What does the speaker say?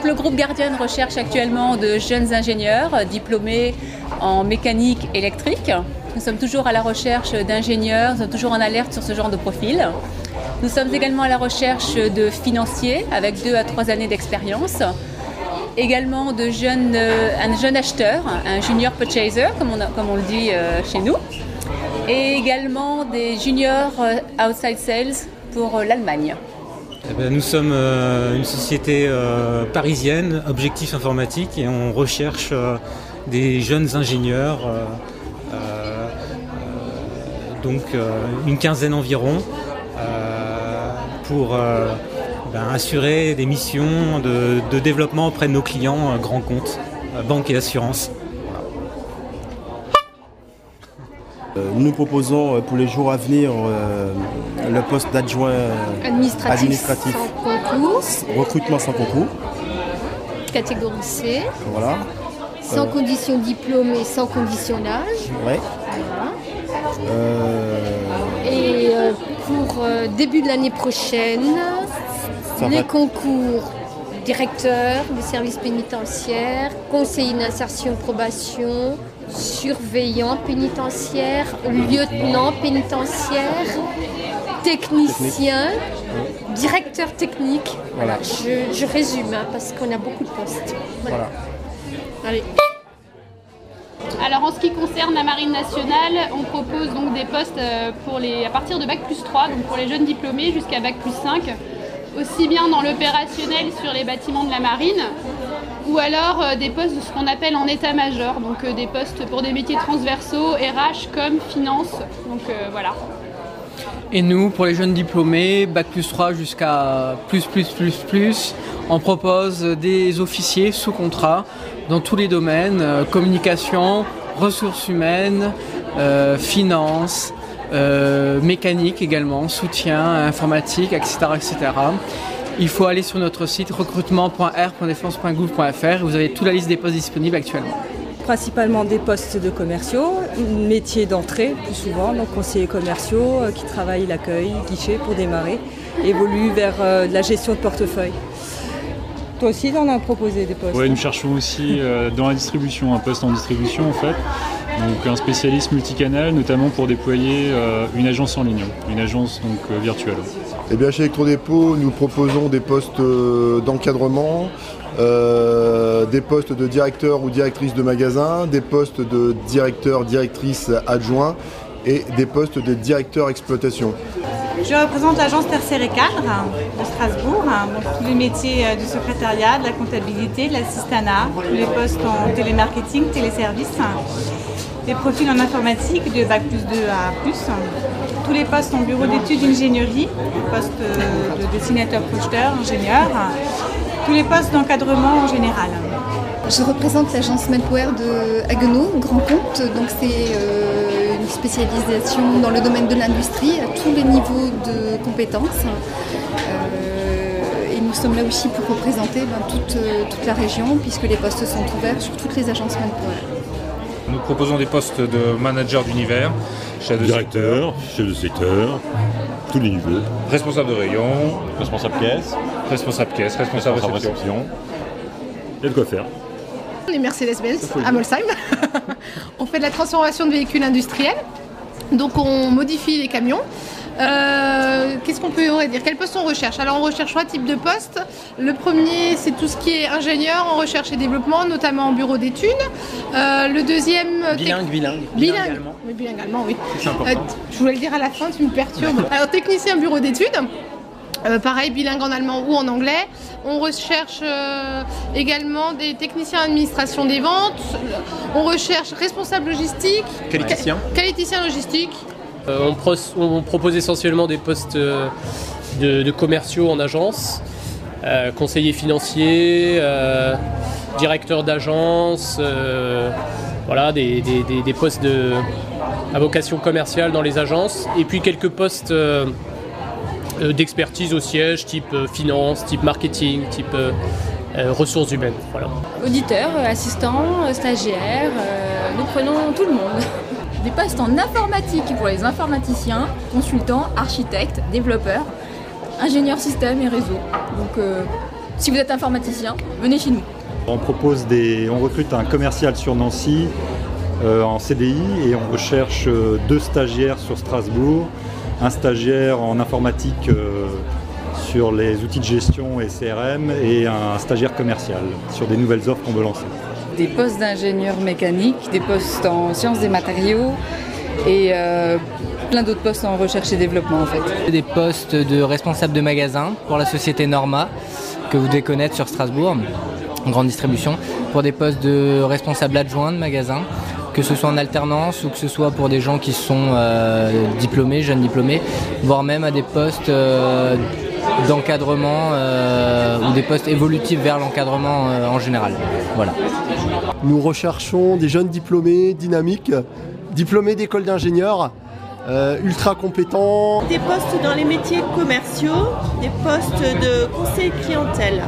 le groupe Guardian recherche actuellement de jeunes ingénieurs diplômés en mécanique électrique. Nous sommes toujours à la recherche d'ingénieurs, nous sommes toujours en alerte sur ce genre de profil. Nous sommes également à la recherche de financiers avec 2 à 3 années d'expérience. Également un jeune acheteur, un junior purchaser, comme on le dit chez nous. Et également des juniors outside sales pour l'Allemagne. Nous sommes une société parisienne, Objectif Informatique, et on recherche des jeunes ingénieurs, donc une quinzaine environ, pour assurer des missions de développement auprès de nos clients grands comptes, banques et assurances. Nous proposons pour les jours à venir le poste d'adjoint administratif sans concours, recrutement sans concours. Catégorie C. Voilà. Sans condition diplôme et sans condition d'âge. Ouais. Voilà. Et pour début de l'année prochaine, les concours directeur des services pénitentiaires, conseiller d'insertion probation, surveillant pénitentiaire, lieutenant pénitentiaire, technicien, directeur technique. Voilà. Je résume parce qu'on a beaucoup de postes. Voilà. Allez. Alors en ce qui concerne la Marine nationale, on propose donc des postes à partir de Bac+3, donc pour les jeunes diplômés jusqu'à Bac+5, aussi bien dans l'opérationnel sur les bâtiments de la Marine, ou alors des postes de ce qu'on appelle en état-major, donc des postes pour des métiers transversaux, RH, com, finance, donc voilà. Et nous, pour les jeunes diplômés, Bac+3 jusqu'à plus, on propose des officiers sous contrat dans tous les domaines, communication, ressources humaines, finance, mécanique également, soutien, informatique, etc., etc. Il faut aller sur notre site recrutement.r.défense.gouv.fr et vous avez toute la liste des postes disponibles actuellement. Principalement des postes de commerciaux, métiers d'entrée plus souvent, donc conseillers commerciaux qui travaillent l'accueil, guichet pour démarrer, évoluent vers de la gestion de portefeuille. Toi aussi, tu en as proposé des postes? Oui, nous cherchons aussi dans la distribution, un poste en distribution en fait. Donc un spécialiste multicanal, notamment pour déployer une agence en ligne, une agence donc virtuelle. Eh bien, chez Electrodépôt, nous proposons des postes d'encadrement, des postes de directeur ou directrice de magasin, des postes de directeur, directrice adjoint et des postes de directeur exploitation. Je représente l'agence Tertiaire et Cadre de Strasbourg, donc tous les métiers du secrétariat, de la comptabilité, de l'assistanat, tous les postes en télémarketing, téléservices, des profils en informatique de Bac+2 à plus, tous les postes en bureau d'études d'ingénierie, postes de dessinateur, projeteur, ingénieur, tous les postes d'encadrement en général. Je représente l'agence Manpower de Haguenau, grand compte, donc c'est une spécialisation dans le domaine de l'industrie à tous les niveaux de compétences. Et nous sommes là aussi pour représenter toute la région puisque les postes sont ouverts sur toutes les agences Manpower. Nous proposons des postes de manager d'univers, chef de directeur, chef de secteur, tous les niveaux. Responsable de rayon, responsable caisse, responsable réception. Il y a de quoi faire. Les Mercedes-Benz à Molsheim. On fait de la transformation de véhicules industriels. Donc on modifie les camions. Qu'est-ce qu'on peut dire? Quel poste on recherche? Alors on recherche 3 types de postes. Le premier, c'est tout ce qui est ingénieur en recherche et développement, notamment en bureau d'études. Le deuxième... Bilingue allemand, oui. C'est important. Je voulais le dire à la fin, tu me perturbes. Alors technicien bureau d'études. Pareil, bilingue en allemand ou en anglais. On recherche également des techniciens d'administration des ventes. On recherche responsable logistique. Qualiticien logistique. On propose essentiellement des postes de commerciaux en agence, conseiller financier, directeur d'agence, voilà, des postes à vocation commerciale dans les agences. Et puis quelques postes d'expertise au siège, type finance, type marketing, type ressources humaines. Voilà. Auditeur, assistant, stagiaire, nous prenons tout le monde. Des postes en informatique pour les informaticiens, consultants, architectes, développeurs, ingénieurs système et réseau. Donc Si vous êtes informaticien, venez chez nous. On recrute un commercial sur Nancy en CDI et on recherche 2 stagiaires sur Strasbourg, un stagiaire en informatique sur les outils de gestion et CRM et un stagiaire commercial sur des nouvelles offres qu'on veut lancer. Des postes d'ingénieurs mécaniques, des postes en sciences des matériaux et plein d'autres postes en recherche et développement en fait. Des postes de responsable de magasin pour la société Norma, que vous devez connaître sur Strasbourg, en grande distribution, pour des postes de responsable adjoint de magasin, que ce soit en alternance ou que ce soit pour des gens qui sont diplômés, jeunes diplômés, voire même à des postes d'encadrement ou des postes évolutifs vers l'encadrement en général. Voilà. Nous recherchons des jeunes diplômés dynamiques, diplômés d'école d'ingénieurs, ultra compétents. Des postes dans les métiers commerciaux, des postes de conseil clientèle.